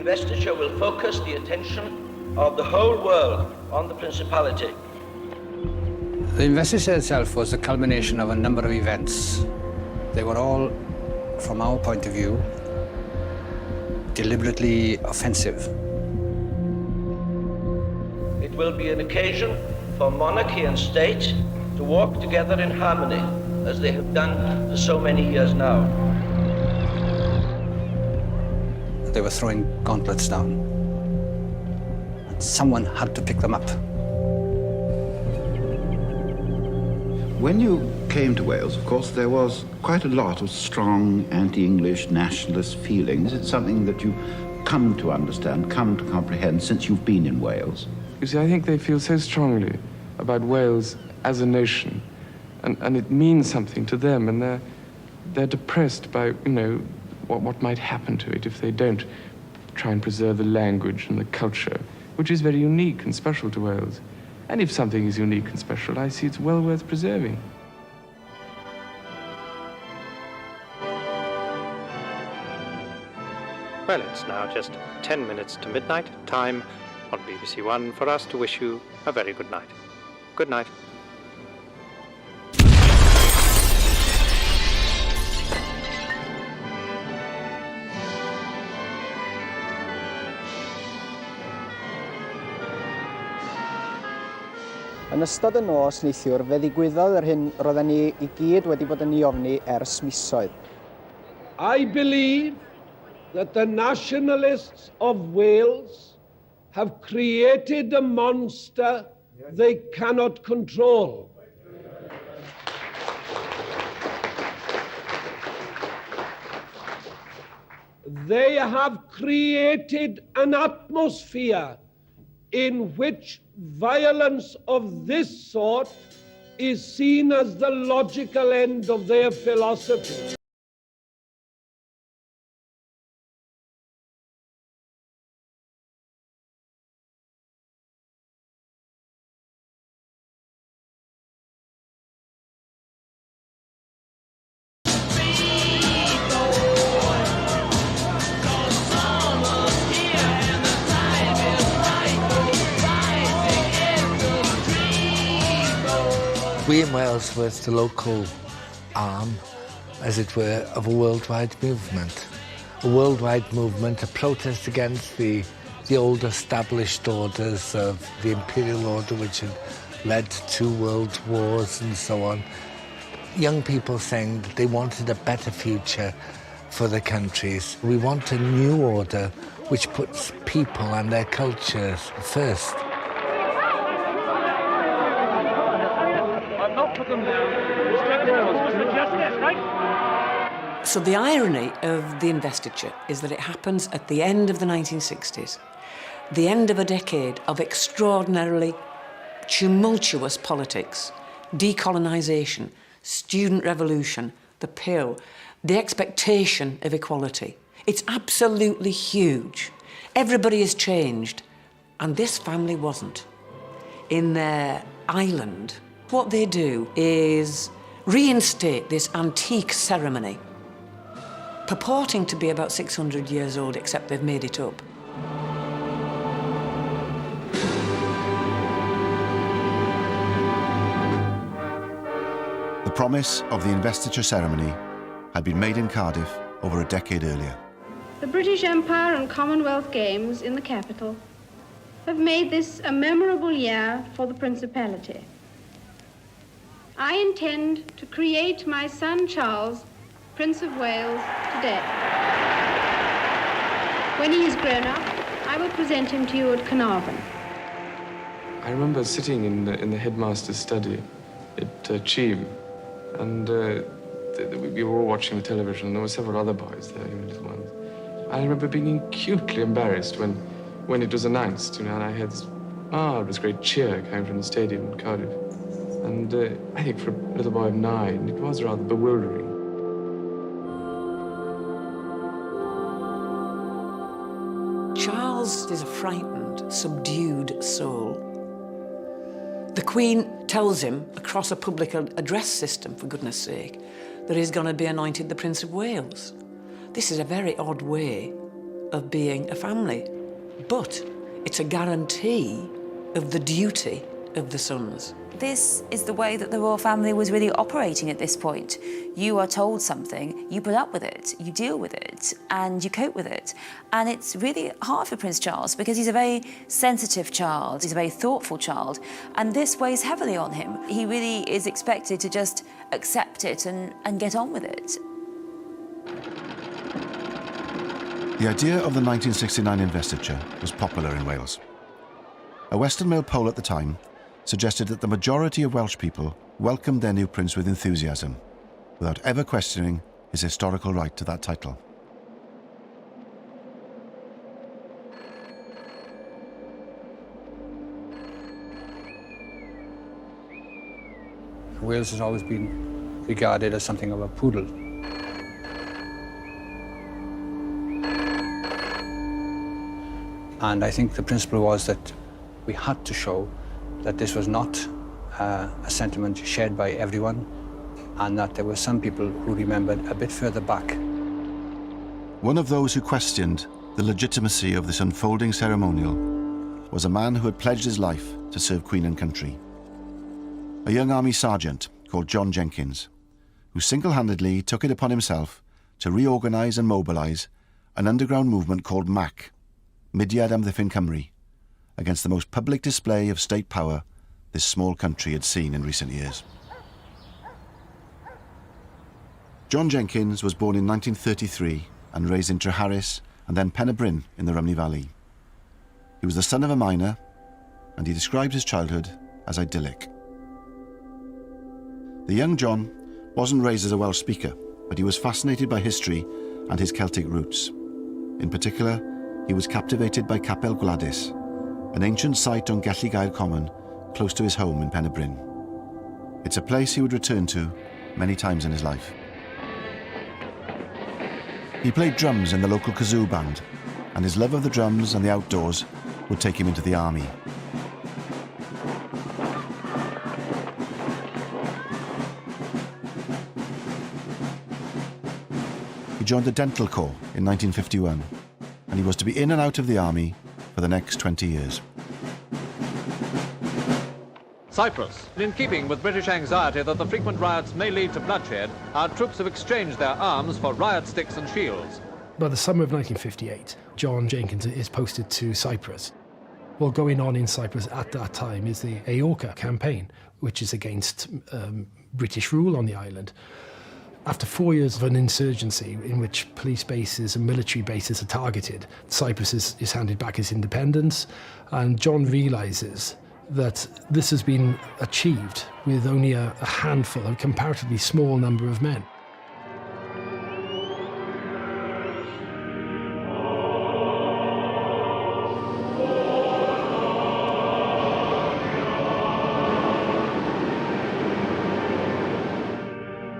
investiture will focus the attention of the whole world on the Principality. The investiture itself was a culmination of a number of events. They were all, from our point of view, deliberately offensive. It will be an occasion for monarchy and state to walk together in harmony, as they have done for so many years now. They were throwing gauntlets down, and someone had to pick them up. When you came to Wales, of course, there was quite a lot of strong anti-English nationalist feelings. It's something that you've come to understand, come to comprehend since you've been in Wales. You see, I think they feel so strongly about Wales as a nation, and it means something to them, and they're depressed by, you know, what might happen to it if they don't try and preserve the language and the culture, which is very unique and special to Wales. And if something is unique and special, I see it's well worth preserving. Well, it's now just 10 minutes to midnight, time on BBC One for us to wish you a very good night. Good night. Yn ystod y nos neithiwr, fe ddigwyddodd yr hyn roedden ni I gyd wedi bod yn ei ofni ers misoedd. I believe that the nationalists of Wales have created a monster they cannot control. They have created an atmosphere in which violence of this sort is seen as the logical end of their philosophy. We in Wales were the local arm, as it were, of a worldwide movement. A worldwide movement, a protest against the old established orders of the imperial order, which had led to world wars and so on. Young people saying that they wanted a better future for their countries. We want a new order which puts people and their cultures first. So the irony of the investiture is that it happens at the end of the 1960s, the end of a decade of extraordinarily tumultuous politics, decolonisation, student revolution, the pill, the expectation of equality. It's absolutely huge. Everybody has changed, and this family wasn't. In their island, what they do is reinstate this antique ceremony, purporting to be about 600 years old, except they've made it up. The promise of the investiture ceremony had been made in Cardiff over a decade earlier. The British Empire and Commonwealth Games in the capital have made this a memorable year for the Principality. I intend to create my son Charles, Prince of Wales, today. When he is grown up, I will present him to you at Carnarvon. I remember sitting in the headmaster's study at Cheam, and we were all watching the television, and there were several other boys there, even little ones. I remember being acutely embarrassed when it was announced, you know, and I had this marvelous great cheer coming from the stadium in Cardiff. And I think for a little boy of 9, it was rather bewildering. Charles is a frightened, subdued soul. The Queen tells him, across a public address system, for goodness sake, that he's going to be anointed the Prince of Wales. This is a very odd way of being a family, but it's a guarantee of the duty of the sons. This is the way that the royal family was really operating at this point. You are told something, you put up with it, you deal with it, and you cope with it. And it's really hard for Prince Charles because he's a very sensitive child, he's a very thoughtful child, and this weighs heavily on him. He really is expected to just accept it and get on with it. The idea of the 1969 investiture was popular in Wales. A Western Mail poll at the time suggested that the majority of Welsh people welcomed their new prince with enthusiasm, without ever questioning his historical right to that title. Wales has always been regarded as something of a poodle. And I think the principle was that we had to show that this was not a sentiment shared by everyone, and that there were some people who remembered a bit further back. One of those who questioned the legitimacy of this unfolding ceremonial was a man who had pledged his life to serve Queen and country. A young army sergeant called John Jenkins, who single-handedly took it upon himself to reorganise and mobilise an underground movement called MAC, Mudiad Amddiffyn Cymru, against the most public display of state power this small country had seen in recent years. John Jenkins was born in 1933 and raised in Treharris and then Pen y Bryn in the Rhymney Valley. He was the son of a miner, and he described his childhood as idyllic. The young John wasn't raised as a Welsh speaker, but he was fascinated by history and his Celtic roots. In particular, he was captivated by Capel Gwladys, an ancient site on Gelli Gaer Common, close to his home in Pen y Bryn. It's a place he would return to many times in his life. He played drums in the local kazoo band, and his love of the drums and the outdoors would take him into the army. He joined the Dental Corps in 1951, and he was to be in and out of the army for the next 20 years. Cyprus. In keeping with British anxiety that the frequent riots may lead to bloodshed, our troops have exchanged their arms for riot sticks and shields. By the summer of 1958, John Jenkins is posted to Cyprus. What going on in Cyprus at that time is the AORCA campaign, which is against British rule on the island. After 4 years of an insurgency in which police bases and military bases are targeted, Cyprus is handed back its independence, and John realises that this has been achieved with only a handful, a comparatively small number of men.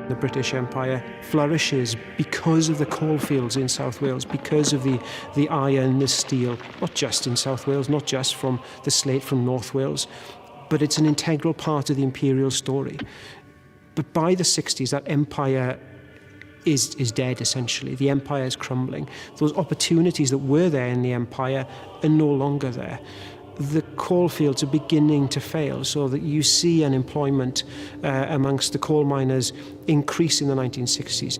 The British Empire flourishes because of the coalfields in South Wales, because of the iron, the steel, not just in South Wales, not just from the slate from North Wales, but it's an integral part of the imperial story. But by the 60s, that empire is dead, essentially. The empire is crumbling. Those opportunities that were there in the empire are no longer there. The coalfields are beginning to fail, so that you see unemployment amongst the coal miners increase in the 1960s.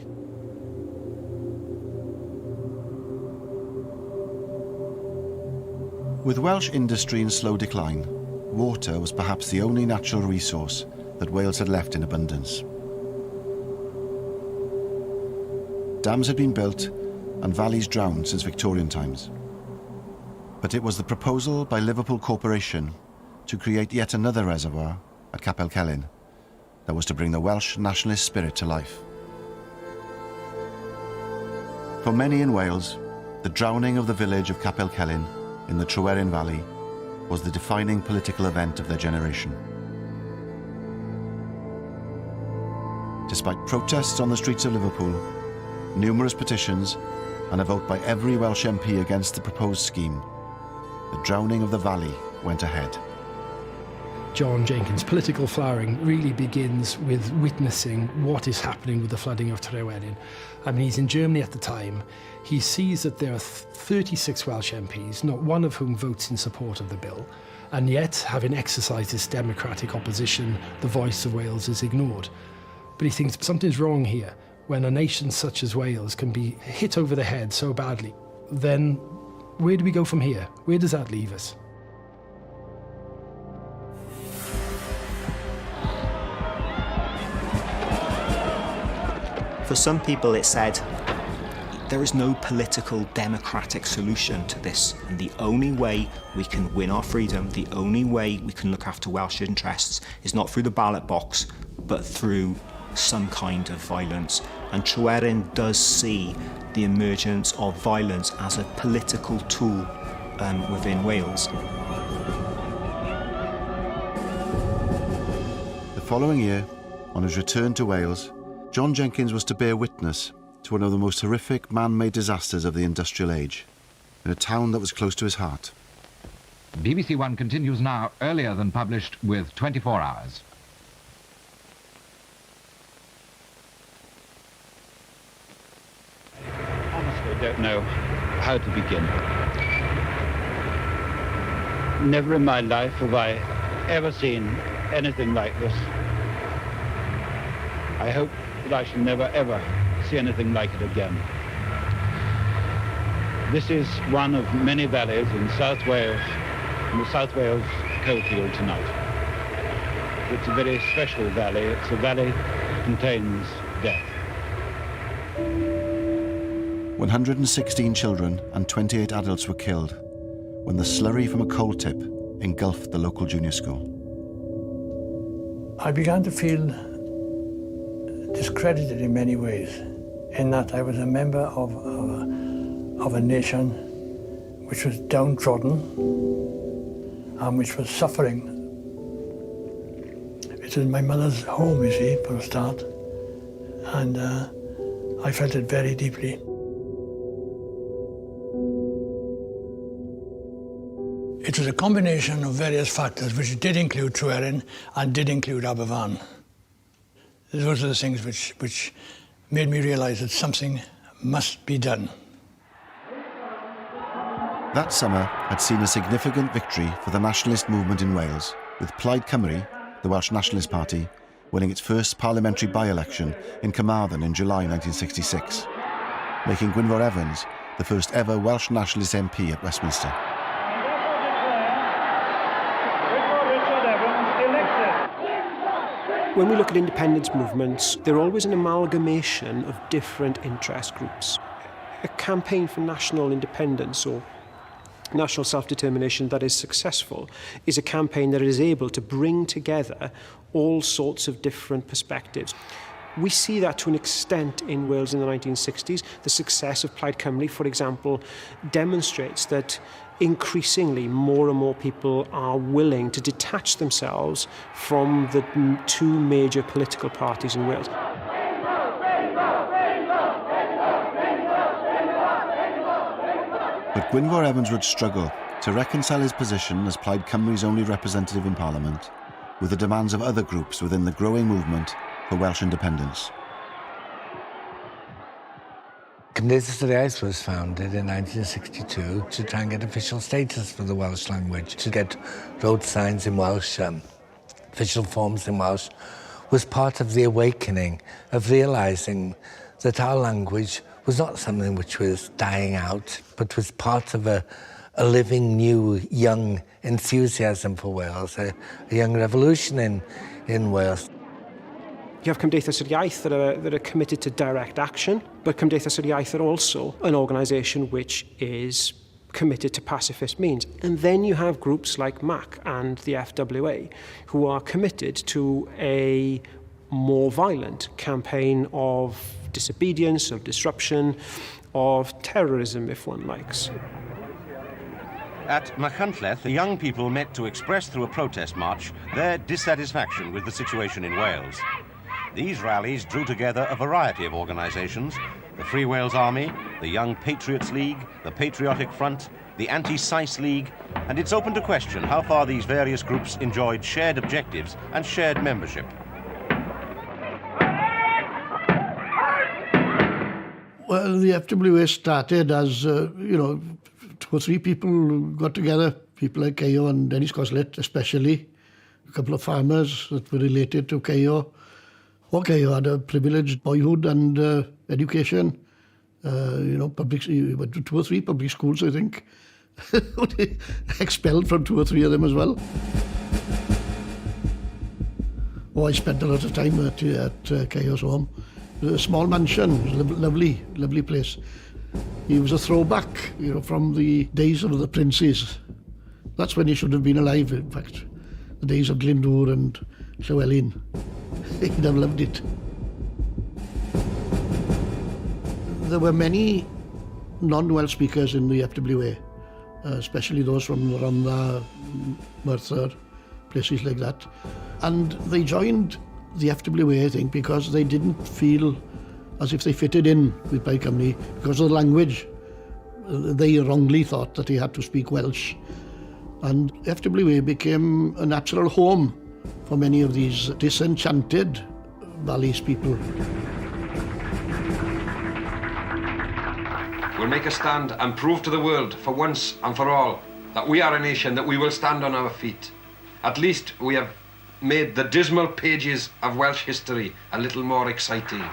With Welsh industry in slow decline, water was perhaps the only natural resource that Wales had left in abundance. Dams had been built and valleys drowned since Victorian times. But it was the proposal by Liverpool Corporation to create yet another reservoir at Capel Celyn that was to bring the Welsh nationalist spirit to life. For many in Wales, the drowning of the village of Capel Celyn in the Tryweryn Valley was the defining political event of their generation. Despite protests on the streets of Liverpool, numerous petitions, and a vote by every Welsh MP against the proposed scheme, the drowning of the valley went ahead. John Jenkins' political flowering really begins with witnessing what is happening with the flooding of Tryweryn. I mean, he's in Germany at the time. He sees that there are 36 Welsh MPs, not one of whom votes in support of the bill, and yet, having exercised this democratic opposition, the voice of Wales is ignored. But he thinks something's wrong here. When a nation such as Wales can be hit over the head so badly, then where do we go from here? Where does that leave us? For some people, it said, there is no political democratic solution to this, and the only way we can win our freedom, the only way we can look after Welsh interests is not through the ballot box, but through some kind of violence. And Tryweryn does see the emergence of violence as a political tool within Wales. The following year, on his return to Wales, John Jenkins was to bear witness to one of the most horrific man-made disasters of the industrial age, in a town that was close to his heart. BBC One continues now, earlier than published, with 24 hours. Honestly, I don't know how to begin. Never in my life have I ever seen anything like this. I hope that I shall never, ever see anything like it again. This is one of many valleys in South Wales, in the South Wales coalfield tonight. It's a very special valley. It's a valley that contains death. 116 children and 28 adults were killed when the slurry from a coal tip engulfed the local junior school. I began to feel discredited in many ways, in that I was a member of a nation which was downtrodden and which was suffering. It was my mother's home, you see, for a start, and I felt it very deeply. It was a combination of various factors which did include Tryweryn and did include Aberfan. Those are the things which made me realise that something must be done. That summer had seen a significant victory for the nationalist movement in Wales, with Plaid Cymru, the Welsh Nationalist Party, winning its first parliamentary by-election in Carmarthen in July 1966, making Gwynfor Evans the first ever Welsh Nationalist MP at Westminster. When we look at independence movements, they're always an amalgamation of different interest groups. A campaign for national independence or national self-determination that is successful is a campaign that is able to bring together all sorts of different perspectives. We see that to an extent in Wales in the 1960s. The success of Plaid Cymru, for example, demonstrates that increasingly more and more people are willing to detach themselves from the two major political parties in Wales. But Gwynfor Evans would struggle to reconcile his position as Plaid Cymru's only representative in Parliament with the demands of other groups within the growing movement for Welsh independence. Cymdeithas yr Iaith was founded in 1962 to try and get official status for the Welsh language, to get road signs in Welsh, official forms in Welsh, was part of the awakening of realising that our language was not something which was dying out, but was part of a living, new, young enthusiasm for Wales, a young revolution in Wales. You have Cymdeithas yr Iaith that are committed to direct action, but Cymdeithas yr Iaith are also an organisation which is committed to pacifist means. And then you have groups like MAC and the FWA who are committed to a more violent campaign of disobedience, of disruption, of terrorism, if one likes. At Machynlleth, the young people met to express through a protest march their dissatisfaction with the situation in Wales. These rallies drew together a variety of organisations: the Free Wales Army, the Young Patriots League, the Patriotic Front, the Anti-Sice League, and it's open to question how far these various groups enjoyed shared objectives and shared membership. Well, the FWA started as, 2 or 3 people got together, people like Cayo and Dennis Coslet especially, a couple of farmers that were related to Cayo. Cayo had a privileged boyhood and education. Public, 2 or 3 public schools, I think. Expelled from 2 or 3 of them as well. I spent a lot of time at Cayo's home. It was a small mansion, it was a lovely place. He was a throwback, from the days of the princes. That's when he should have been alive, in fact. The days of Glyndŵr and Llywelyn. He'd have loved it. There were many non-Welsh speakers in the FWA, especially those from Rhondda, Merthyr, places like that. And they joined the FWA, I think, because they didn't feel as if they fitted in with Plaid Cymru because of the language. They wrongly thought that they had to speak Welsh. And FWA became a natural home for many of these disenchanted Valleys people. We'll make a stand and prove to the world, for once and for all, that we are a nation, that we will stand on our feet. At least we have made the dismal pages of Welsh history a little more exciting.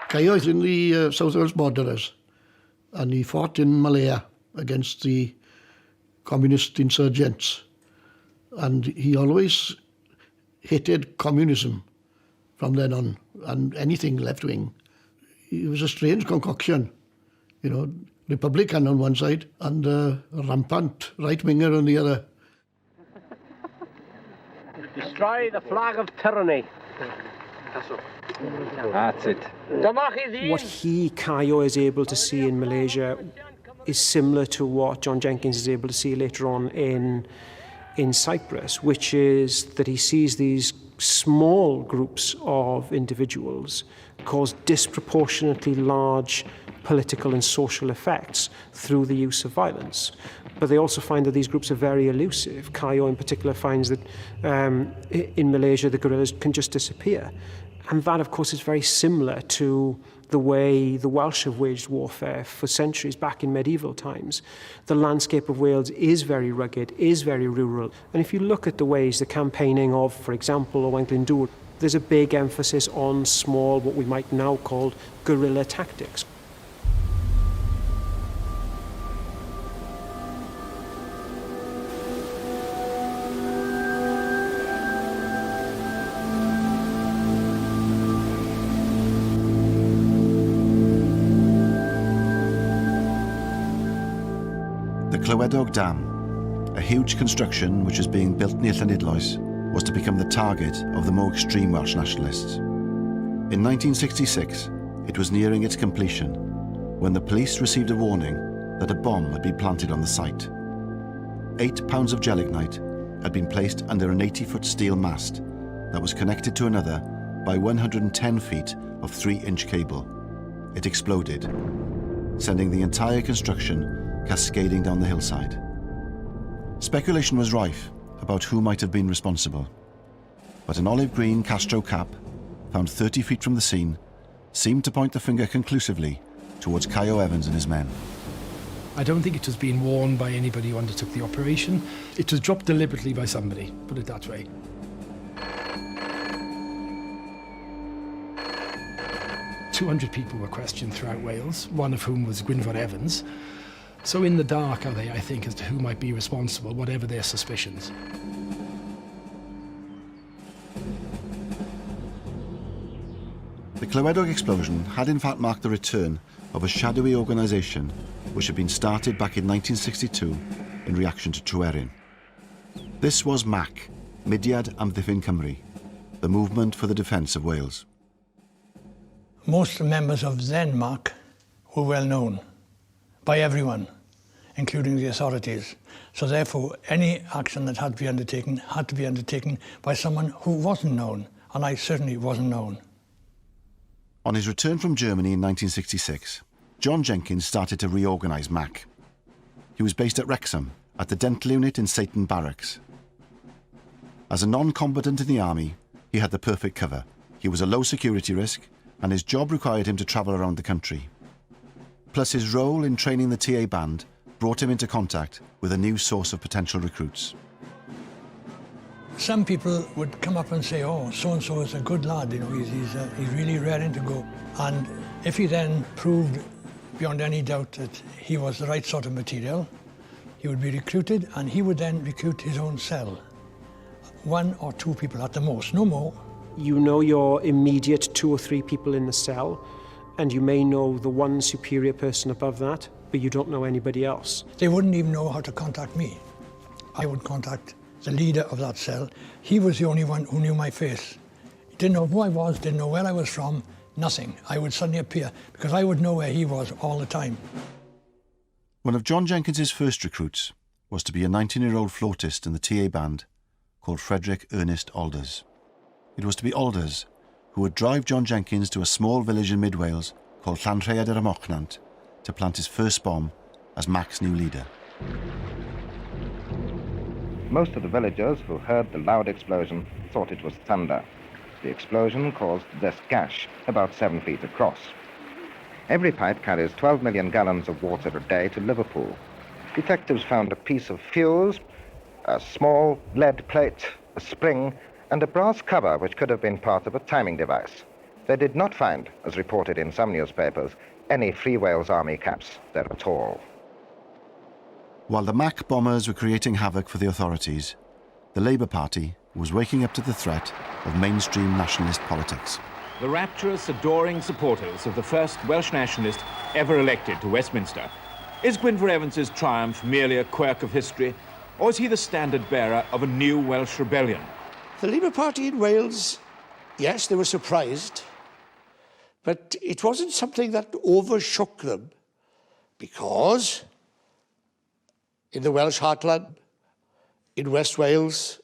Cayo is in the South Wales Borderers, and he fought in Malaya against the communist insurgents. And he always hated communism from then on, and anything left-wing. It was a strange concoction, Republican on one side and a rampant right-winger on the other. Destroy the flag of tyranny. That's it. What Cayo is able to see in Malaysia is similar to what John Jenkins is able to see later on in Cyprus, which is that he sees these small groups of individuals cause disproportionately large political and social effects through the use of violence. But they also find that these groups are very elusive. Cayo in particular finds that in Malaysia the guerrillas can just disappear. And that, of course, is very similar to the way the Welsh have waged warfare for centuries back in medieval times. The landscape of Wales is very rugged, is very rural. And if you look at the ways the campaigning of, for example, Owain Glyndŵr, there's a big emphasis on small, what we might now call guerrilla tactics. Clywedog Dam, a huge construction which was being built near Llanidloes, was to become the target of the more extreme Welsh nationalists. In 1966, it was nearing its completion when the police received a warning that a bomb had been planted on the site. 8 pounds of gelignite had been placed under an 80-foot steel mast that was connected to another by 110 feet of 3-inch cable. It exploded, sending the entire construction cascading down the hillside. Speculation was rife about who might have been responsible, but an olive green Castro cap, found 30 feet from the scene, seemed to point the finger conclusively towards Cayo Evans and his men. I don't think it was being worn by anybody who undertook the operation. It was dropped deliberately by somebody, put it that way. "200 people were questioned throughout Wales, one of whom was Gwynfor Evans. So in the dark are they, I think, as to who might be responsible, whatever their suspicions. The Clywedog explosion had in fact marked the return of a shadowy organisation which had been started back in 1962 in reaction to Tryweryn. This was MAC, Mudiad Amddiffyn Cymru, the Movement for the Defence of Wales. Most members of then MAC were well known by everyone, including the authorities. So therefore, any action that had to be undertaken by someone who wasn't known, and I certainly wasn't known. On his return from Germany in 1966, John Jenkins started to reorganise MAC. He was based at Wrexham, at the dental unit in Satan Barracks. As a non-combatant in the army, he had the perfect cover. He was a low security risk, and his job required him to travel around the country. Plus his role in training the TA band brought him into contact with a new source of potential recruits. Some people would come up and say, oh, so-and-so is a good lad, you know, he's really raring to go. And if he then proved beyond any doubt that he was the right sort of material, he would be recruited, and he would then recruit his own cell. 1 or 2 people at the most, no more. You know your immediate 2 or 3 people in the cell, and you may know the one superior person above that, but you don't know anybody else. They wouldn't even know how to contact me. I would contact the leader of that cell. He was the only one who knew my face. He didn't know who I was, didn't know where I was from, nothing. I would suddenly appear, because I would know where he was all the time. One of John Jenkins's first recruits was to be a 19-year-old flautist in the TA band called Frederick Ernest Alders. It was to be Alders who would drive John Jenkins to a small village in mid-Wales called Llanrhaead yr Amochnant to plant his first bomb as Mac's new leader. Most of the villagers who heard the loud explosion thought it was thunder. The explosion caused this gash, about 7 feet across. Every pipe carries 12 million gallons of water a day to Liverpool. Detectives found a piece of fuse, a small lead plate, a spring, and a brass cover which could have been part of a timing device. They did not find, as reported in some newspapers, any Free Wales Army caps there at all. While the Mac bombers were creating havoc for the authorities, the Labour Party was waking up to the threat of mainstream nationalist politics. The rapturous, adoring supporters of the first Welsh nationalist ever elected to Westminster. Is Gwynfor Evans's triumph merely a quirk of history, or is he the standard-bearer of a new Welsh rebellion? The Labour Party in Wales, yes, they were surprised, but it wasn't something that overshook them, because in the Welsh heartland, in West Wales,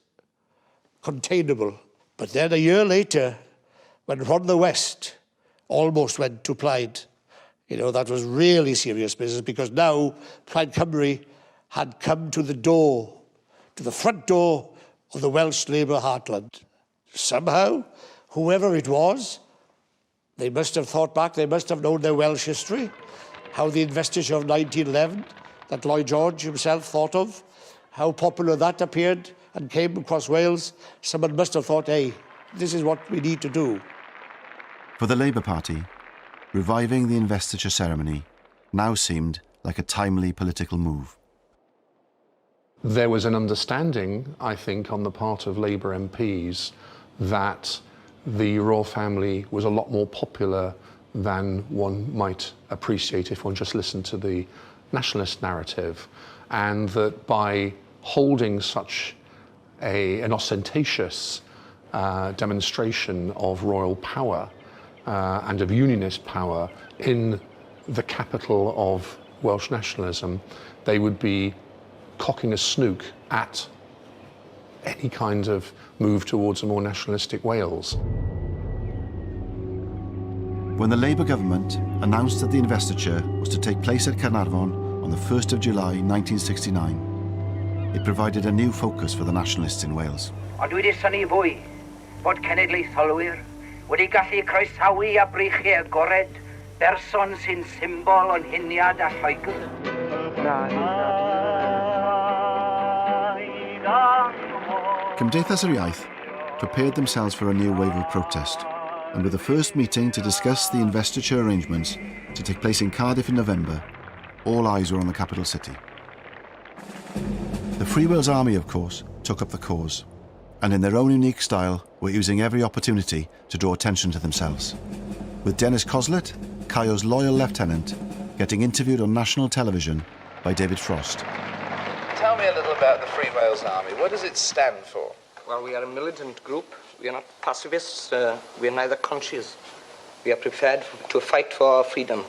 containable. But then a year later, when Rhondda West almost went to Plaid, you know, that was really serious business, because now Plaid Cymru had come to the door, to the front door of the Welsh Labour heartland. Somehow, whoever it was, they must have thought back, they must have known their Welsh history, how the investiture of 1911, that Lloyd George himself thought of, how popular that appeared and came across Wales. Someone must have thought, hey, this is what we need to do. For the Labour Party, reviving the investiture ceremony now seemed like a timely political move. There was an understanding, I think, on the part of Labour MPs that the royal family was a lot more popular than one might appreciate if one just listened to the nationalist narrative, and that by holding such an ostentatious demonstration of royal power and of unionist power in the capital of Welsh nationalism, they would be cocking a snook at any kind of move towards a more nationalistic Wales. When the Labour government announced that the investiture was to take place at Caernarfon on the 1st of July 1969, it provided a new focus for the nationalists in Wales. Ond wedi syni fwy bod cenedlaetholwyr wedi gallu croesawu a breichiau agored berson sy'n symbol o'n huniad a Lloegr. Cymdeithas yr Iaith prepared themselves for a new wave of protest, and with the first meeting to discuss the investiture arrangements to take place in Cardiff in November, all eyes were on the capital city. The Free Wales Army, of course, took up the cause, and in their own unique style were using every opportunity to draw attention to themselves, with Dennis Coslet, Caio's loyal lieutenant, getting interviewed on national television by David Frost. Tell me a little about the Free Wales Army. What does it stand for? Well, we are a militant group. We are not pacifists. We are neither conscious. We are prepared to fight for our freedom.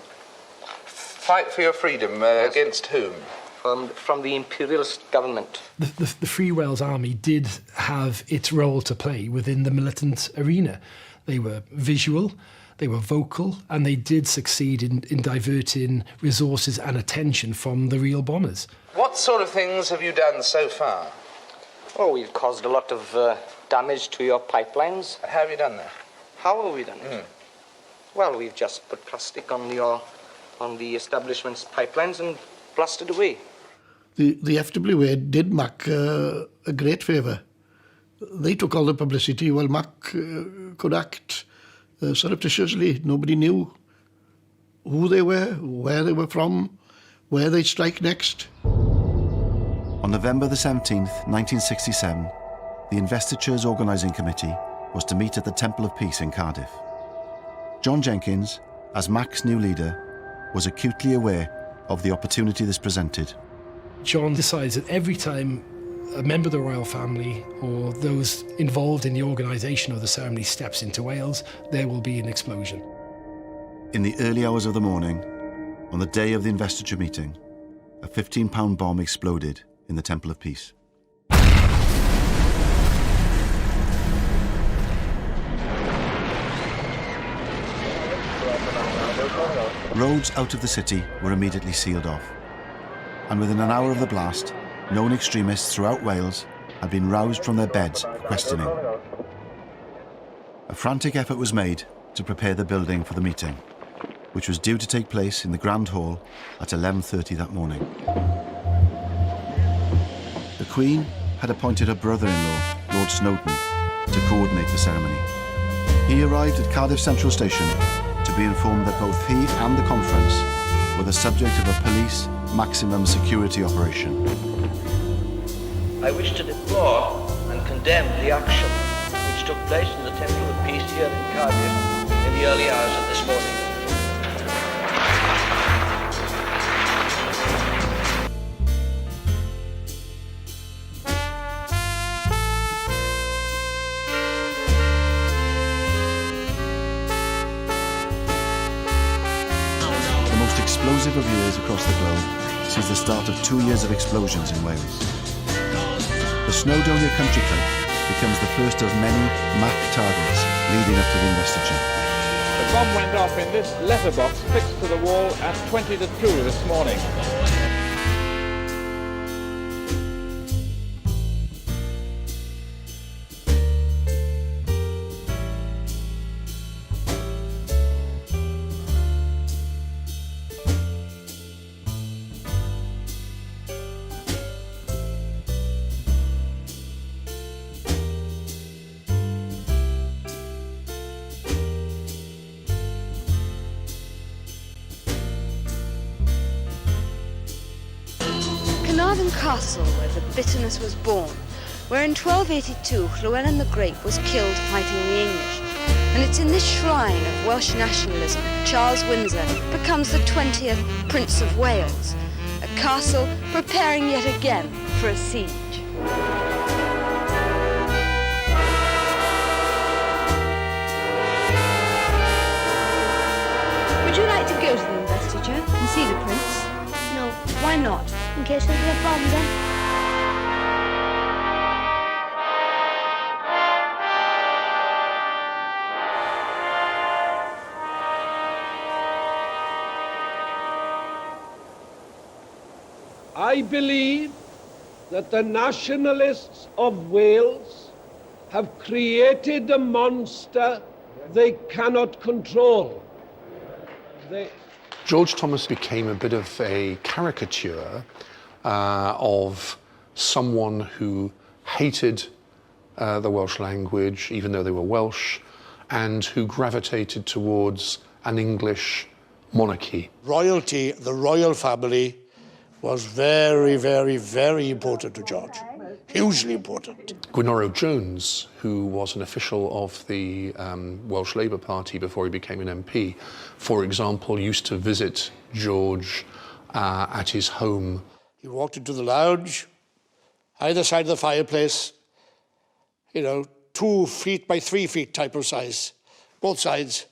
Fight for your freedom against whom? From the imperialist government. The Free Wales Army did have its role to play within the militant arena. They were visual, They were vocal, and they did succeed in diverting resources and attention from the real bombers. What sort of things have you done so far? Oh, we've caused a lot of damage to your pipelines. How have you done that? How have we done it? Well, we've just put plastic on the establishment's pipelines and blasted away. The FWA did Mac a great favour. They took all the publicity while Mac could act surreptitiously. Nobody knew who they were, where they were from, where they'd strike next. On November the 17th, 1967, the Investiture's organising committee was to meet at the Temple of Peace in Cardiff. John Jenkins, as Mac's new leader, was acutely aware of the opportunity this presented. John decides that every time a member of the royal family or those involved in the organisation of the ceremony steps into Wales, there will be an explosion. In the early hours of the morning, on the day of the investiture meeting, a 15-pound bomb exploded in the Temple of Peace. Roads out of the city were immediately sealed off, and within an hour of the blast, known extremists throughout Wales had been roused from their beds for questioning. A frantic effort was made to prepare the building for the meeting, which was due to take place in the Grand Hall at 11:30 that morning. The Queen had appointed her brother-in-law, Lord Snowdon, to coordinate the ceremony. He arrived at Cardiff Central Station to be informed that both he and the conference were the subject of a police maximum security operation. I wish to deplore and condemn the action which took place in the Temple of Peace here in Cardiff in the early hours of this morning. Explosive of years across the globe sees the start of 2 years of explosions in Wales. The Snowdonia Country Club becomes the first of many Mac targets leading up to the investiture. The bomb went off in this letterbox fixed to the wall at 20 to 2 this morning. Carnarvon Castle, where the bitterness was born, where in 1282 Llewellyn the Great was killed fighting the English. And it's in this shrine of Welsh nationalism Charles Windsor becomes the 20th Prince of Wales, a castle preparing yet again for a siege. Would you like to go to the investiture and see the prince? No. Why not? In case there'll be a bomb then. I believe that the nationalists of Wales have created a monster they cannot control. George Thomas became a bit of a caricature of someone who hated the Welsh language, even though they were Welsh, and who gravitated towards an English monarchy. Royalty, the royal family, was very, very, very important to George. Hugely important. Gwynorrw Jones, who was an official of the Welsh Labour Party before he became an MP, for example, used to visit George at his home. He walked into the lounge, either side of the fireplace, 2 feet by 3 feet type of size. Both sides,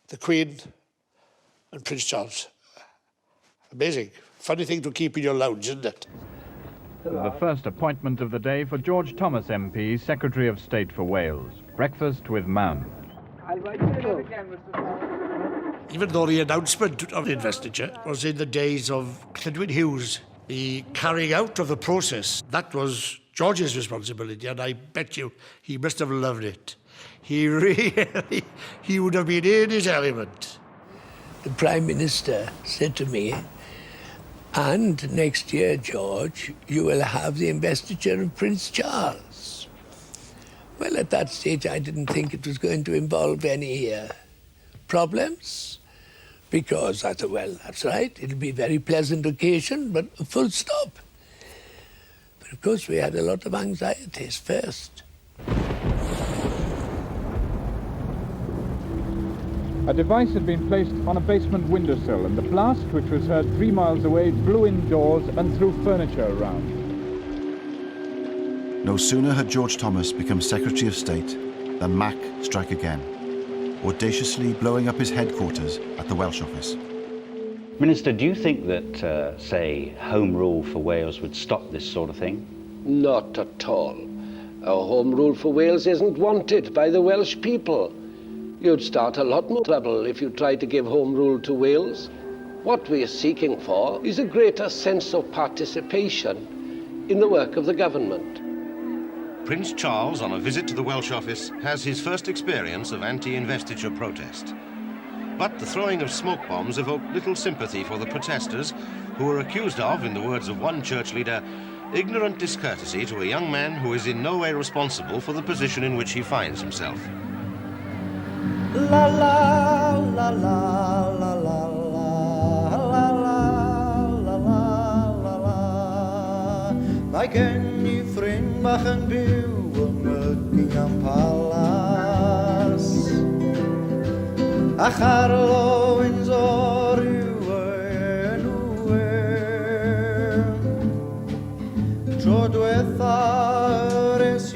the Queen and Prince Charles. Amazing. Funny thing to keep in your lounge, isn't it? The first appointment of the day for George Thomas MP, Secretary of State for Wales. Breakfast with Mam. I'll write it again, Mr. Even though the announcement of the investiture was in the days of Llywelyn Hughes, the carrying out of the process, that was George's responsibility, and I bet you he must have loved it. He would have been in his element. The Prime Minister said to me, and next year, George, you will have the investiture of Prince Charles. Well, at that stage, I didn't think it was going to involve any problems, because I thought, well, that's right, it'll be a very pleasant occasion, but a full stop. But of course, we had a lot of anxieties first. A device had been placed on a basement windowsill, and the blast, which was heard 3 miles away, blew indoors and threw furniture around. No sooner had George Thomas become Secretary of State than Mac struck again, audaciously blowing up his headquarters at the Welsh office. Minister, do you think that, say, Home Rule for Wales would stop this sort of thing? Not at all. Our Home Rule for Wales isn't wanted by the Welsh people. You'd start a lot more trouble if you tried to give Home Rule to Wales. What we're seeking for is a greater sense of participation in the work of the government. Prince Charles, on a visit to the Welsh office, has his first experience of anti-investiture protest. But the throwing of smoke bombs evoked little sympathy for the protesters, who were accused of, in the words of one church leader, ignorant discourtesy to a young man who is in no way responsible for the position in which he finds himself. La la la la la la la la la la la. Mae gen I ffrind bach yn byw ym Buckingham Palace, a Charlo Windsor yw enw e. Tro dwetha res I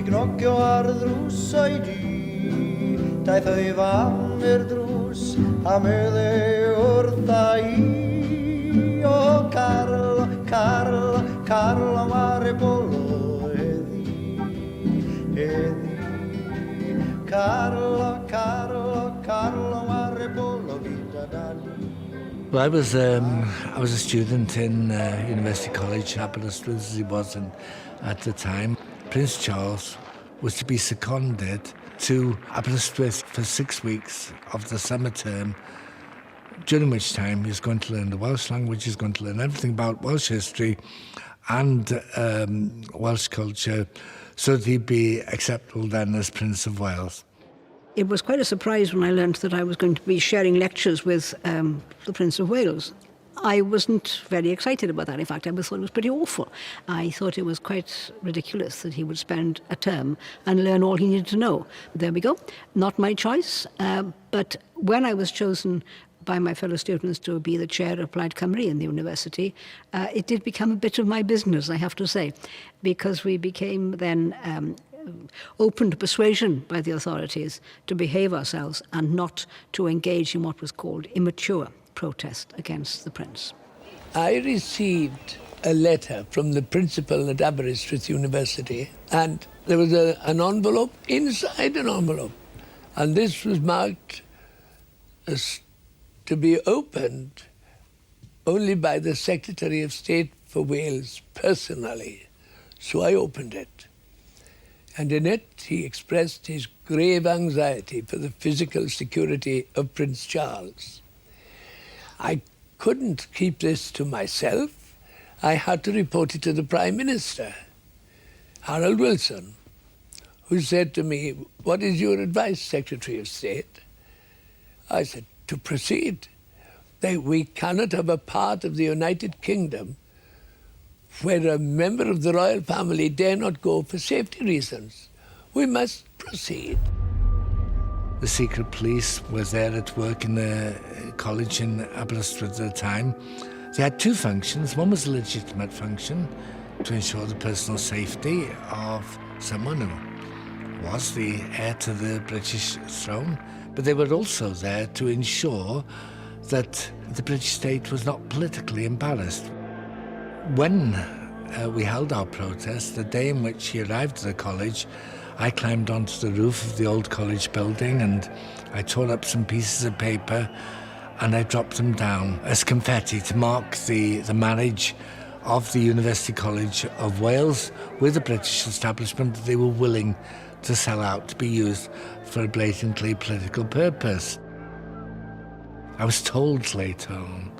gnocio ar ddrws oedi, daeth ei fam i'r drws a medde wrtha I. O Carlo, Carlo, Carlo mare bolo heddi, heddi. Carlo, Carlo, Carlo mare bolo vita dali. Well, I was a student in University College, Aberystwyth as he was at the time. Prince Charles was to be seconded to Aberystwyth for 6 weeks of the summer term, during which time he was going to learn the Welsh language, he was going to learn everything about Welsh history and Welsh culture, so that he'd be acceptable then as Prince of Wales. It was quite a surprise when I learned that I was going to be sharing lectures with the Prince of Wales. I wasn't very excited about that. In fact, I thought it was pretty awful. I thought it was quite ridiculous that he would spend a term and learn all he needed to know. There we go. Not my choice. But when I was chosen by my fellow students to be the chair of Plaid Cymru in the university, it did become a bit of my business, I have to say, because we became then open to persuasion by the authorities to behave ourselves and not to engage in what was called immature protest against the Prince. I received a letter from the principal at Aberystwyth University, and there was an envelope inside an envelope, and this was marked as to be opened only by the Secretary of State for Wales personally. So I opened it, and in it he expressed his grave anxiety for the physical security of Prince Charles. I couldn't keep this to myself. I had to report it to the Prime Minister, Harold Wilson, who said to me, "What is your advice, Secretary of State?" I said, "To proceed. We cannot have a part of the United Kingdom where a member of the royal family dare not go for safety reasons. We must proceed." The secret police was there at work in the college in Aberystwyth at the time. They had two functions. One was a legitimate function to ensure the personal safety of someone who was the heir to the British throne, but they were also there to ensure that the British state was not politically embarrassed. When we held our protest, the day in which he arrived at the college, I climbed onto the roof of the old college building and I tore up some pieces of paper and I dropped them down as confetti to mark the marriage of the University College of Wales with the British establishment. They were willing to sell out to be used for a blatantly political purpose. I was told later on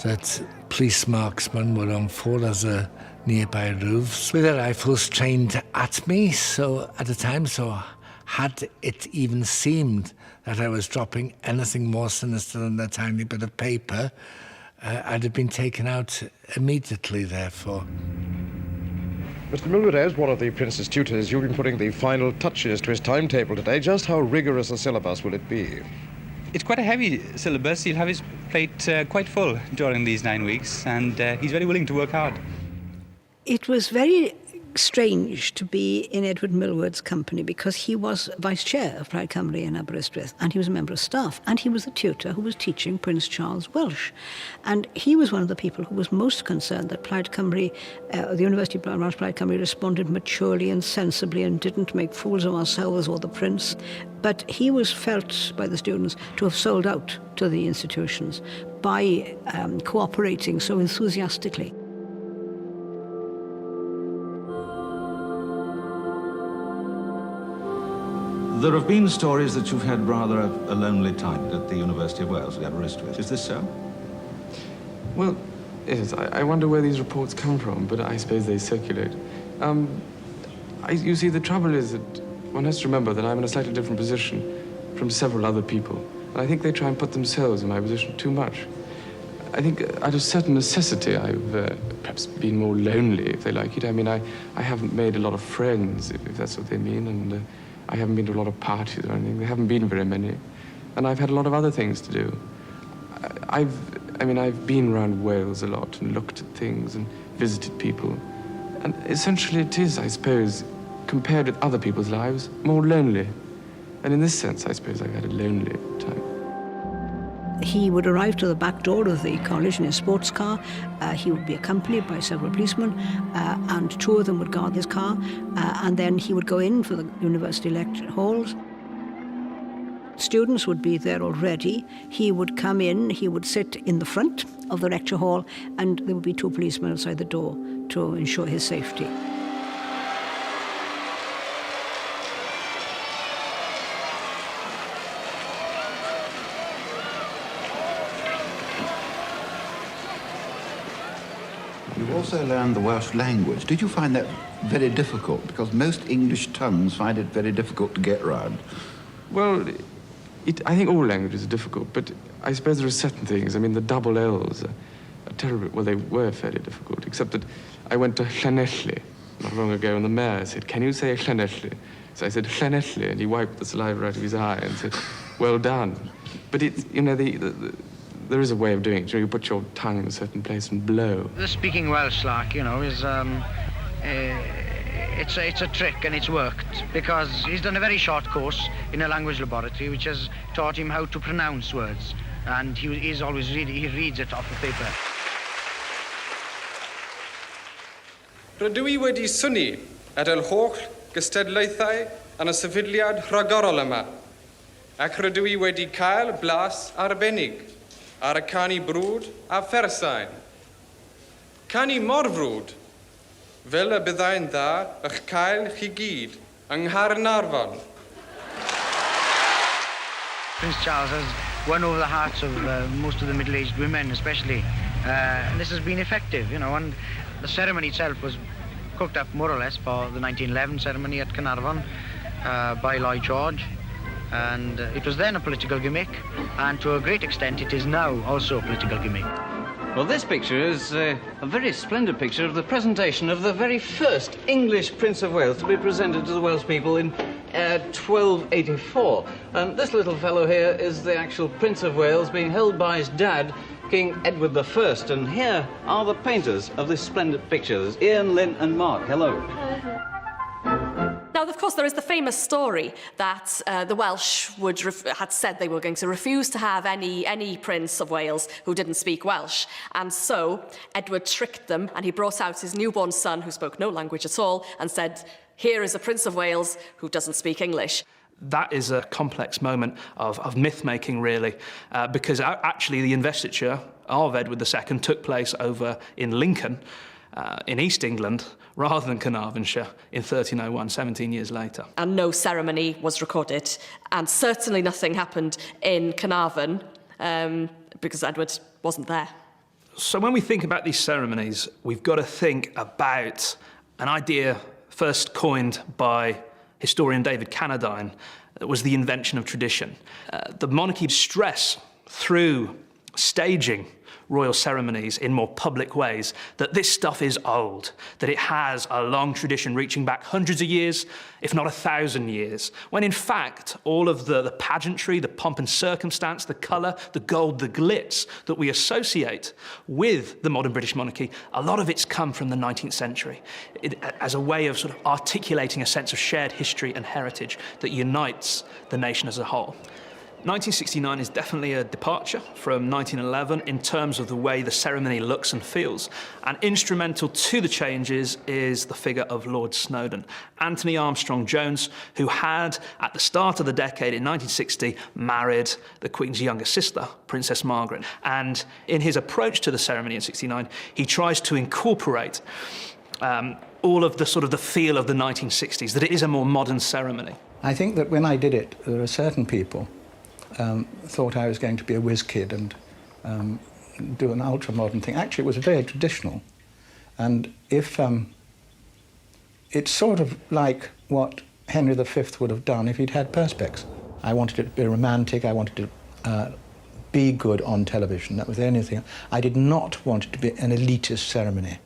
that police marksmen were on 4 other nearby roofs with their rifles trained at me, so at the time, so had it even seemed that I was dropping anything more sinister than a tiny bit of paper, I'd have been taken out immediately, therefore. Mr. Millward, as one of the Prince's tutors, you've been putting the final touches to his timetable today. Just how rigorous a syllabus will it be? It's quite a heavy syllabus. He'll have his plate quite full during these 9 weeks, and he's very willing to work hard. It was very strange to be in Edward Millward's company because he was vice chair of Plaid Cymru in Aberystwyth and he was a member of staff and he was the tutor who was teaching Prince Charles Welsh. And he was one of the people who was most concerned that Plaid Cymru, the University of Plaid Cymru responded maturely and sensibly and didn't make fools of ourselves or the Prince. But he was felt by the students to have sold out to the institutions by cooperating so enthusiastically. There have been stories that you've had rather a lonely time at the University of Wales, at Aberystwyth. Is this so? Well, yes, I wonder where these reports come from, but I suppose they circulate. You see, the trouble is that one has to remember that I'm in a slightly different position from several other people. And I think they try and put themselves in my position too much. I think out of certain necessity, I've perhaps been more lonely, if they like it. I mean, I haven't made a lot of friends, if that's what they mean, and I haven't been to a lot of parties or anything. There haven't been very many. And I've had a lot of other things to do. I've been around Wales a lot and looked at things and visited people. And essentially it is, I suppose, compared with other people's lives, more lonely. And in this sense, I suppose I've had a lonely time. He would arrive to the back door of the college in his sports car. He would be accompanied by several policemen, and 2 of them would guard his car. And then he would go in for the university lecture halls. Students would be there already. He would come in, he would sit in the front of the lecture hall, and there would be 2 policemen outside the door to ensure his safety. You also learned the Welsh language. Did you find that very difficult? Because most English tongues find it very difficult to get round. Well, I think all languages are difficult, but I suppose there are certain things. I mean, the double L's are terrible. Well, they were fairly difficult, except that I went to Llanelli not long ago, and the mayor said, "Can you say Llanelli?" So I said, "Llanelli," and he wiped the saliva out of his eye and said, "Well done." But it's, you know, there is a way of doing it. You put your tongue in a certain place and blow. The speaking Welsh, like, you know, is it's a trick, and it's worked because he's done a very short course in a language laboratory which has taught him how to pronounce words, and he reads it off the paper. Rydw I wedi synnu ar yr holl gystadlaethau yn y sefydliad rhagorol yma, ac rydw I wedi cael blas arbennig ar y canu brwd a phersain. Canu mor frwd, fel y byddai'n dda eich cael chi gyd yng Nghaernarfon. Prince Charles has won over the hearts of most of the middle-aged women, especially. And this has been effective, you know, and the ceremony itself was cooked up more or less for the 1911 ceremony at Caernarfon by Lloyd George. And it was then a political gimmick, and to a great extent it is now also a political gimmick. Well, this picture is a very splendid picture of the presentation of the very first English Prince of Wales to be presented to the Welsh people in 1284. And this little fellow here is the actual Prince of Wales being held by his dad, King Edward I. And here are the painters of this splendid picture. There's Ian, Lynn and Mark. Hello. Now, of course, there is the famous story that the Welsh had said they were going to refuse to have any Prince of Wales who didn't speak Welsh. And so Edward tricked them, and he brought out his newborn son, who spoke no language at all, and said, here is a Prince of Wales who doesn't speak English. That is a complex moment of myth-making, really, because actually the investiture of Edward II took place over in Lincoln, in East England, rather than Carnarvonshire in 1301, 17 years later. And no ceremony was recorded, and certainly nothing happened in Carnarvon because Edward wasn't there. So when we think about these ceremonies, we've got to think about an idea first coined by historian David Cannadine, that was the invention of tradition. The monarchy stress through staging royal ceremonies in more public ways that this stuff is old, that it has a long tradition reaching back hundreds of years, if not 1,000 years, when in fact all of the pageantry, the pomp and circumstance, the colour, the gold, the glitz that we associate with the modern British monarchy, a lot of it's come from the 19th century as a way of sort of articulating a sense of shared history and heritage that unites the nation as a whole. 1969 is definitely a departure from 1911 in terms of the way the ceremony looks and feels. And instrumental to the changes is the figure of Lord Snowdon, Anthony Armstrong-Jones, who had, at the start of the decade in 1960, married the Queen's younger sister, Princess Margaret. And in his approach to the ceremony in 1969, he tries to incorporate all of the sort of the feel of the 1960s, that it is a more modern ceremony. I think that when I did it, there are certain people thought I was going to be a whiz kid and do an ultra-modern thing. Actually, it was very traditional. And if it's sort of like what Henry V would have done if he'd had perspex. I wanted it to be romantic, I wanted to be good on television. That was the only thing. I did not want it to be an elitist ceremony.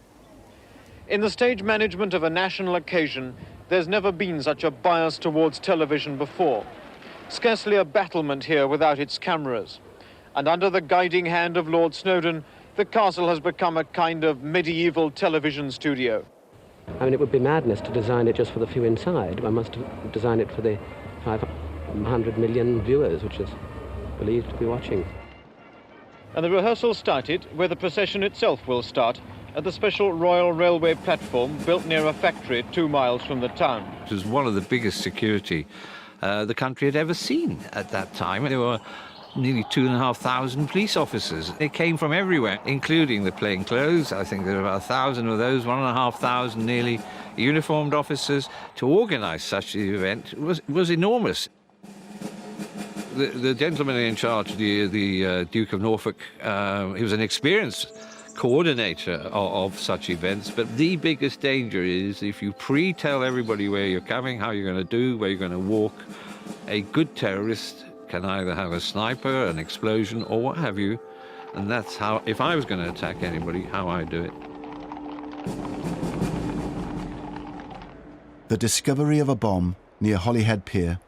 In the stage management of a national occasion, there's never been such a bias towards television before. Scarcely a battlement here without its cameras. And under the guiding hand of Lord Snowdon, the castle has become a kind of medieval television studio. I mean, it would be madness to design it just for the few inside. One must design it for the 500 million viewers, which is believed to be watching. And the rehearsal started where the procession itself will start, at the special Royal Railway platform built near a factory 2 miles from the town. It was one of the biggest security the country had ever seen at that time. There were nearly 2,500 police officers. They came from everywhere, including the plainclothes. I think there were about 1,000 of those, 1,500 nearly uniformed officers. To organise such an event was enormous. The gentleman in charge, the Duke of Norfolk, he was an experienced coordinator of such events, but the biggest danger is if you pre-tell everybody where you're coming, how you're going to do, where you're going to walk. A good terrorist can either have a sniper, an explosion, or what have you, and that's how, if I was going to attack anybody, how I do it. The discovery of a bomb near Holyhead Pier,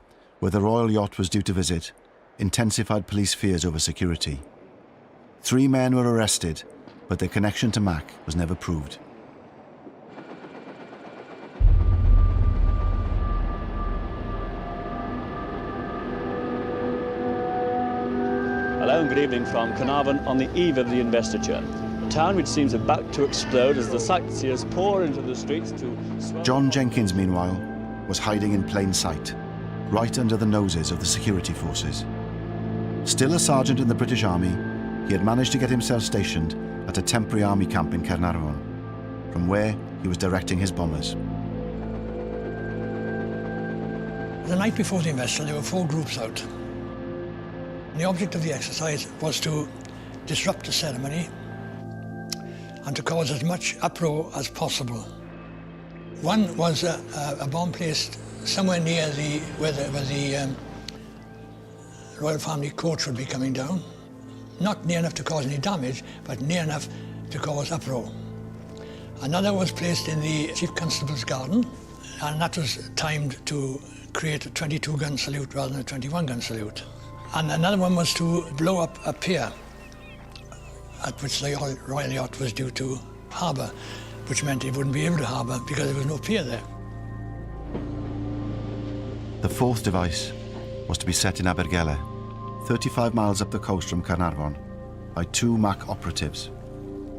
where the royal yacht was due to visit, intensified police fears over security. 3 men were arrested, but their connection to Mac was never proved. Hello and good evening from Carnarvon on the eve of the investiture. A town which seems about to explode as the sightseers pour into the streets to... John Jenkins, meanwhile, was hiding in plain sight, right under the noses of the security forces. Still a sergeant in the British Army, he had managed to get himself stationed at a temporary army camp in Caernarfon, from where he was directing his bombers. The night before the investiture, there were 4 groups out. And the object of the exercise was to disrupt the ceremony and to cause as much uproar as possible. One was a bomb placed somewhere near where the royal family coach would be coming down. Not near enough to cause any damage, but near enough to cause uproar. Another was placed in the Chief Constable's garden, and that was timed to create a 22-gun salute rather than a 21-gun salute. And another one was to blow up a pier at which the royal yacht was due to harbour, which meant it wouldn't be able to harbour because there was no pier there. The 4th device was to be set in Abergele, 35 miles up the coast from Caernarfon, by 2 Mac operatives,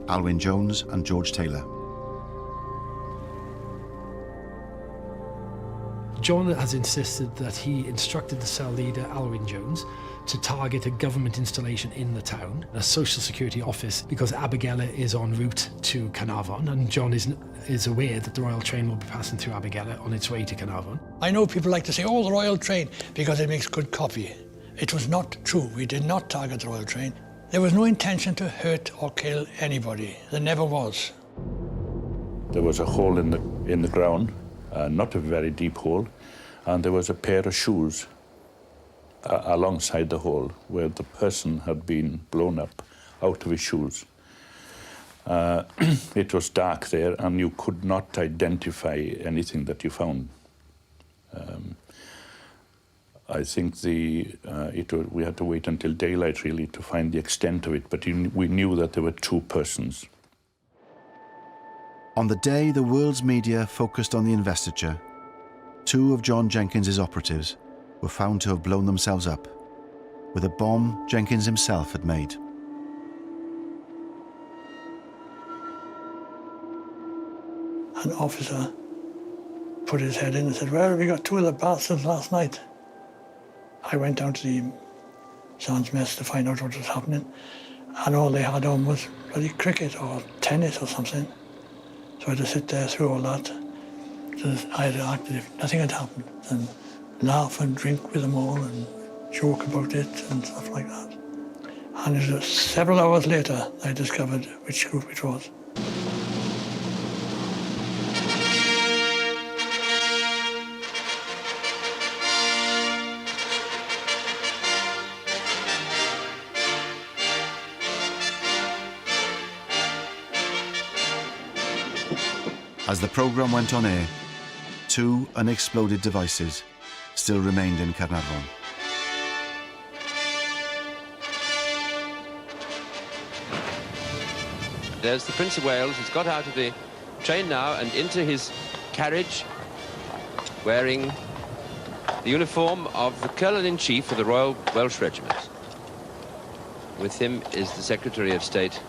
Alwyn Jones and George Taylor. John has insisted that he instructed the cell leader, Alwyn Jones, to target a government installation in the town, a social security office, because Abergele is en route to Carnarvon, and John is aware that the royal train will be passing through Abergele on its way to Carnarvon. I know people like to say, oh, the royal train, because it makes good copy. It was not true. We did not target the royal train. There was no intention to hurt or kill anybody. There never was. There was a hole in the ground, not a very deep hole, and there was a pair of shoes alongside the hole where the person had been blown up out of his shoes. It was dark there, and you could not identify anything that you found. I think we had to wait until daylight, really, to find the extent of it, but we knew that there were two persons. On the day the world's media focused on the investiture, two of John Jenkins's operatives were found to have blown themselves up with a bomb Jenkins himself had made. An officer put his head in and said, well, we got two of the bastards last night. I went down to the sergeant's mess to find out what was happening, and all they had on was bloody cricket or tennis or something. So I had to sit there through all that. So I had to act as if nothing had happened and laugh and drink with them all and joke about it and stuff like that. And it was several hours later I discovered which group it was. As the programme went on air, two unexploded devices still remained in Carnarvon. There's the Prince of Wales. He's got out of the train now and into his carriage, wearing the uniform of the Colonel-in-Chief of the Royal Welsh Regiment. With him is the Secretary of State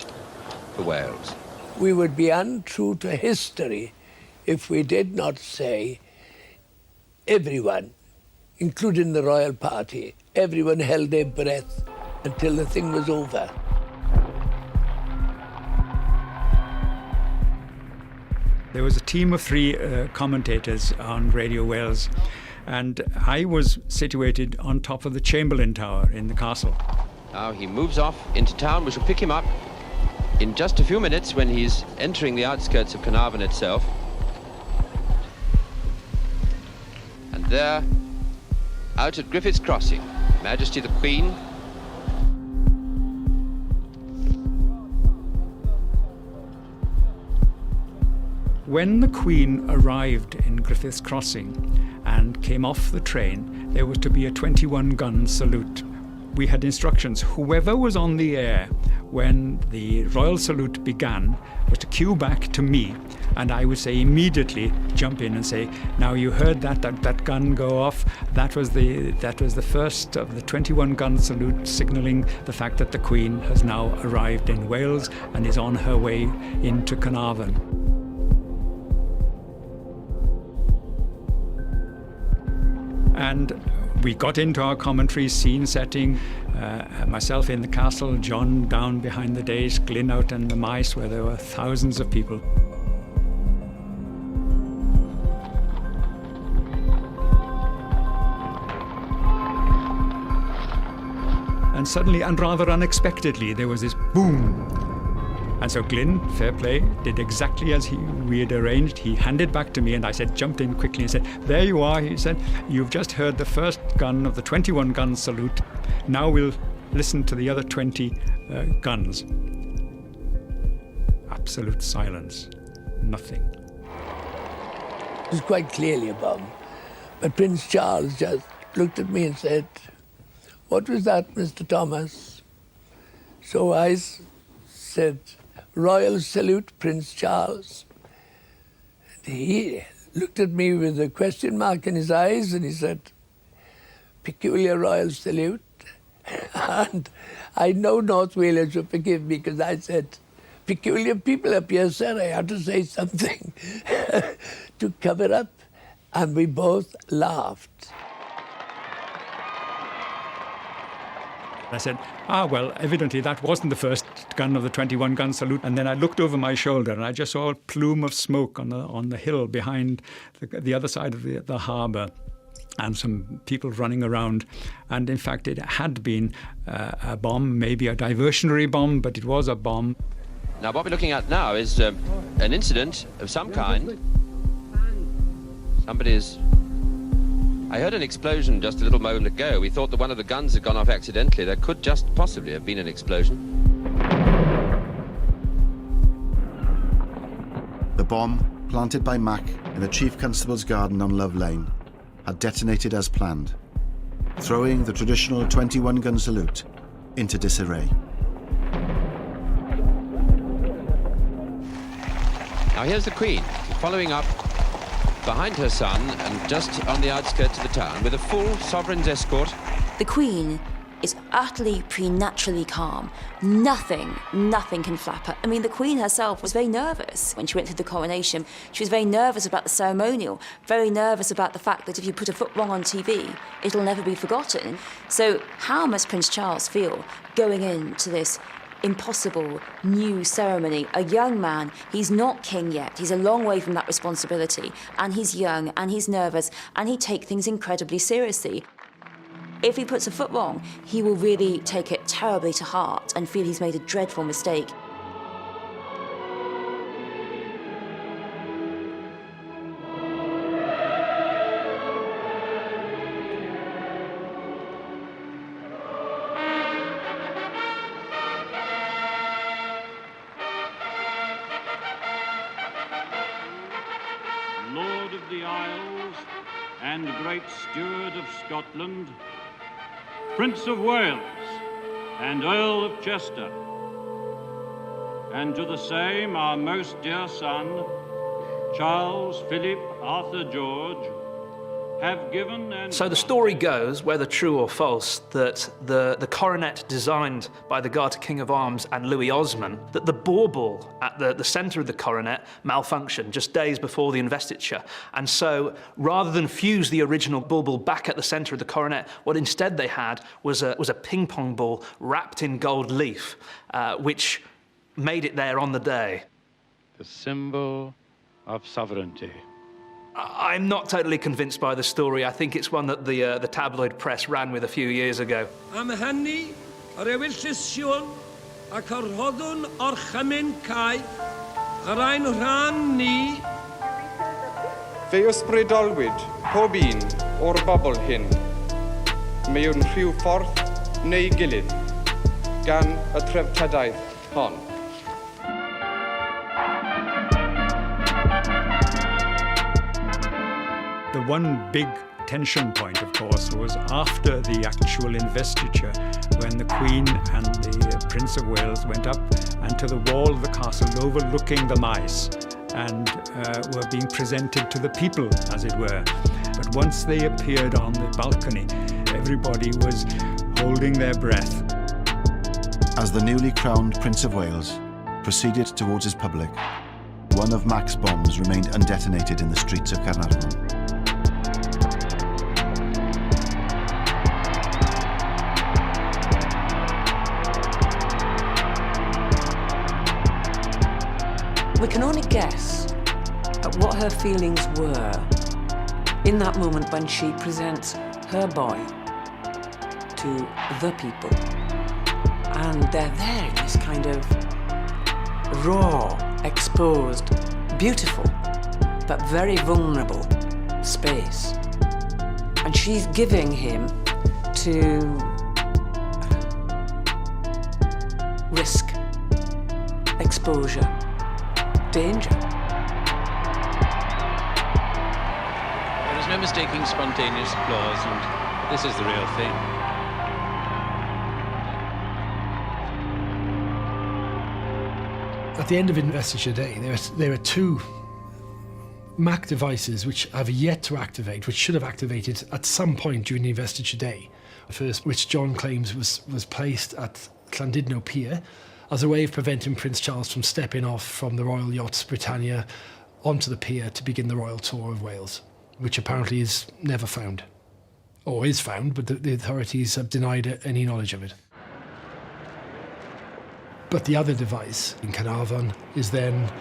for Wales. We would be untrue to history if we did not say everyone, including the royal party, everyone held their breath until the thing was over. There was a team of three commentators on Radio Wales, and I was situated on top of the Chamberlain Tower in the castle. Now he moves off into town. We shall pick him up in just a few minutes when he's entering the outskirts of Carnarvon itself. And there, out at Griffith's Crossing, Majesty the Queen. When the Queen arrived in Griffith's Crossing and came off the train, there was to be a 21-gun salute. We had instructions, whoever was on the air when the royal salute began was to cue back to me, and I would say immediately jump in and say, now you heard that gun go off. That was the first of the 21-gun salute, signalling the fact that the Queen has now arrived in Wales and is on her way into Carnarvon. And we got into our commentary, scene setting, myself in the castle, John down behind the dais, Glyn out in the mice where there were thousands of people. And suddenly, and rather unexpectedly, there was this boom. And so Glyn, fair play, did exactly as we had arranged. He handed back to me, and I jumped in quickly and said, there you are, he said, you've just heard the first gun of the 21-gun salute. Now we'll listen to the other 20 guns. Absolute silence, nothing. It was quite clearly a bomb. But Prince Charles just looked at me and said, what was that, Mr. Thomas? So I said, Royal salute, Prince Charles. And he looked at me with a question mark in his eyes and he said, peculiar royal salute. And I know North Wales will forgive me because I said, peculiar people up here, sir. I had to say something to cover up. And we both laughed. I said, well, evidently that wasn't the first gun of the 21-gun salute. And then I looked over my shoulder and I just saw a plume of smoke on the hill behind the other side of the harbour, and some people running around. And in fact, it had been a bomb, maybe a diversionary bomb, but it was a bomb. Now, what we're looking at now is an incident of some kind. I heard an explosion just a little moment ago. We thought that one of the guns had gone off accidentally. There could just possibly have been an explosion. The bomb, planted by Mac in the Chief Constable's garden on Love Lane, had detonated as planned, throwing the traditional 21-gun salute into disarray. Now here's the Queen, following up behind her son and just on the outskirts of the town with a full sovereign's escort. The Queen is utterly preternaturally calm. Nothing can flap her. I mean, the Queen herself was very nervous when she went through the coronation. She was very nervous about the ceremonial, very nervous about the fact that if you put a foot wrong on TV, it'll never be forgotten. So how must Prince Charles feel going into this impossible new ceremony? A young man, he's not king yet, he's a long way from that responsibility, and he's young and he's nervous and he takes things incredibly seriously. If he puts a foot wrong, he will really take it terribly to heart and feel he's made a dreadful mistake. Lord of the Isles and Great Steward of Scotland, Prince of Wales and Earl of Chester, and to the same our most dear son, Charles Philip Arthur George, have given and... So the story goes, whether true or false, that the coronet designed by the Garter King of Arms and Louis Osmond, that the bauble at the centre of the coronet malfunctioned just days before the investiture. And so rather than fuse the original bauble back at the centre of the coronet, what instead they had was a ping-pong ball wrapped in gold leaf, which made it there on the day. The symbol of sovereignty. I'm not totally convinced by the story. I think it's one that the tabloid press ran with a few years ago. Am hynny, yr ewylltisiwn ac yr rhoddwn o'r chymun caeth, yr ein rhan ni. Fe ysbrydolwyd pob un o'r bobl hyn, mewn rhyw ffordd neu gilydd, gan y treftadaeth hon. The one big tension point, of course, was after the actual investiture, when the Queen and the Prince of Wales went up and to the wall of the castle overlooking the mice and were being presented to the people, as it were. But once they appeared on the balcony, everybody was holding their breath. As the newly crowned Prince of Wales proceeded towards his public, one of Mac's bombs remained undetonated in the streets of Caernarfon. We can only guess at what her feelings were in that moment when she presents her boy to the people. And they're there in this kind of raw, exposed, beautiful, but very vulnerable space. And she's giving him to risk, exposure, danger. There is no mistaking spontaneous applause, and this is the real thing. At the end of Investiture Day, there are two Mac devices which have yet to activate, which should have activated at some point during the Investiture Day. The first, which John claims was placed at Llandudno Pier as a way of preventing Prince Charles from stepping off from the Royal Yachts Britannia onto the pier to begin the royal tour of Wales. which apparently is never found. Or is found, but the authorities have denied any knowledge of it. But the other device in Carnarvon is then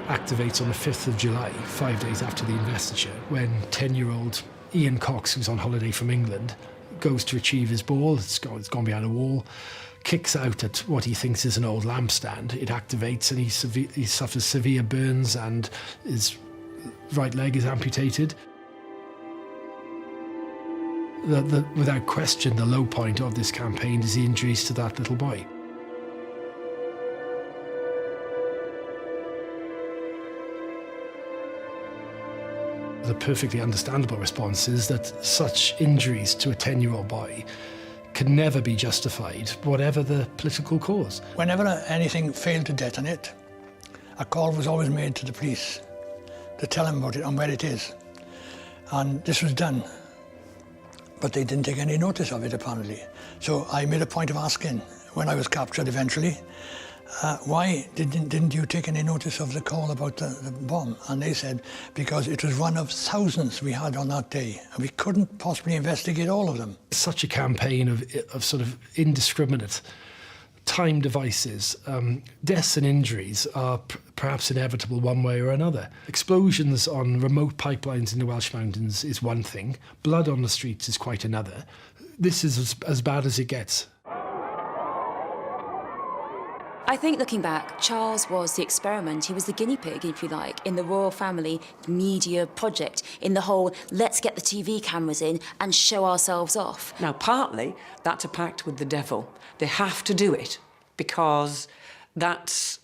activates on the 5th of July, 5 days after the investiture, when 10-year-old Ian Cox, who's on holiday from England, goes to retrieve his ball. It's gone behind a wall, kicks out at what he thinks is an old lampstand. It activates and he suffers severe burns and his right leg is amputated. Without question, the low point of this campaign is the injuries to that little boy. The perfectly understandable response is that such injuries to a 10-year-old boy can never be justified, whatever the political cause. Whenever anything failed to detonate, a call was always made to the police to tell them about it and where it is. And this was done, but they didn't take any notice of it, apparently. So I made a point of asking, when I was captured eventually, why didn't you take any notice of the call about the bomb? And they said, because it was one of thousands we had on that day, and we couldn't possibly investigate all of them. Such a campaign of sort of indiscriminate time devices, deaths and injuries are perhaps inevitable one way or another. Explosions on remote pipelines in the Welsh mountains is one thing, blood on the streets is quite another. This is as bad as it gets. I think, looking back, Charles was the experiment. He was the guinea pig, if you like, in the royal family media project, in the whole let's get the TV cameras in and show ourselves off. Now, partly, that's a pact with the devil. They have to do it because that's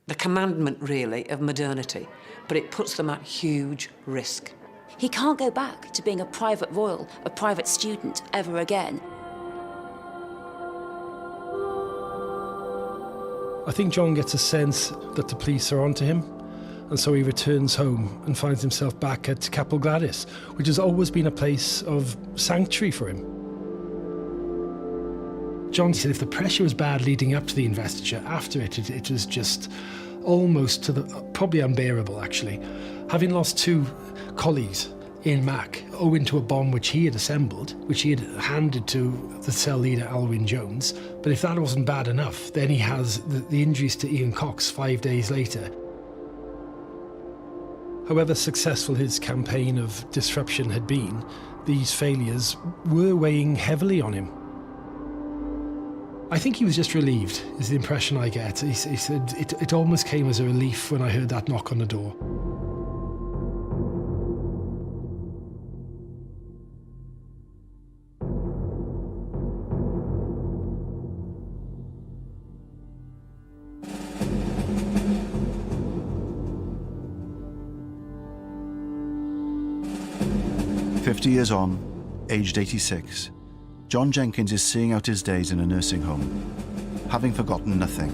the commandment, really, of modernity. But it puts them at huge risk. He can't go back to being a private royal, a private student, ever again. I think John gets a sense that the police are onto him, and so he returns home and finds himself back at Capel Gladys, which has always been a place of sanctuary for him. John said if the pressure was bad leading up to the investiture, after it was just almost to the probably unbearable, actually. Having lost 2 colleagues in Mac, owing to a bomb which he had assembled, which he had handed to the cell leader Alwyn Jones. But if that wasn't bad enough, then he has the injuries to Ian Cox 5 days later. However successful his campaign of disruption had been, these failures were weighing heavily on him. I think he was just relieved, is the impression I get. He said it almost came as a relief when I heard that knock on the door. "50 years on, aged 86, John Jenkins is seeing out his days in a nursing home, having forgotten nothing.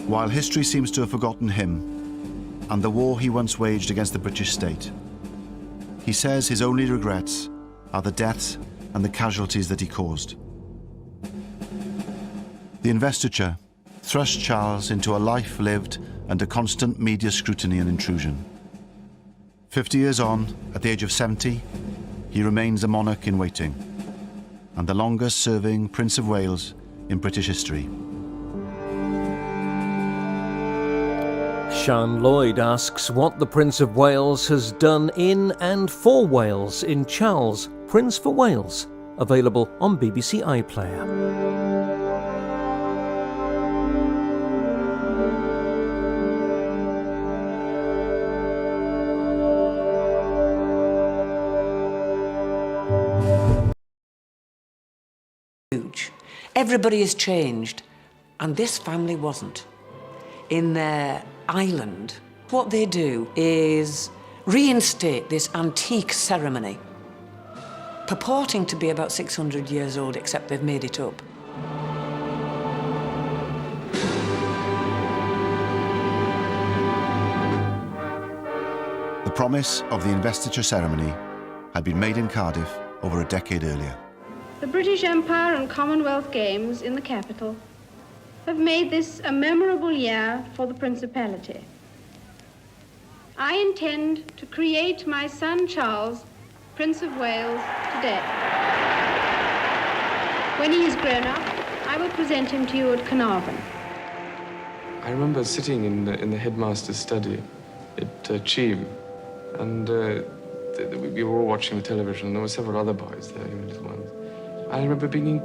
While history seems to have forgotten him and the war he once waged against the British state, he says his only regrets are the deaths and the casualties that he caused. The investiture thrust Charles into a life lived under constant media scrutiny and intrusion. 50 years on, at the age of 70, he remains a monarch in waiting, and the longest-serving Prince of Wales in British history. Sian Lloyd asks what the Prince of Wales has done in and for Wales in Charles, Prince for Wales, available on BBC iPlayer. Everybody has changed, and this family wasn't. In their island, what they do is reinstate this antique ceremony, purporting to be about 600 years old, except they've made it up. The promise of the investiture ceremony had been made in Cardiff over a decade earlier. The British Empire and Commonwealth Games in the capital have made this a memorable year for the Principality. I intend to create my son Charles, Prince of Wales, today. When he is grown up, I will present him to you at Carnarvon. I remember sitting in the headmaster's study at Cheam, and we were all watching the television, and there were several other boys there, little ones. I remember being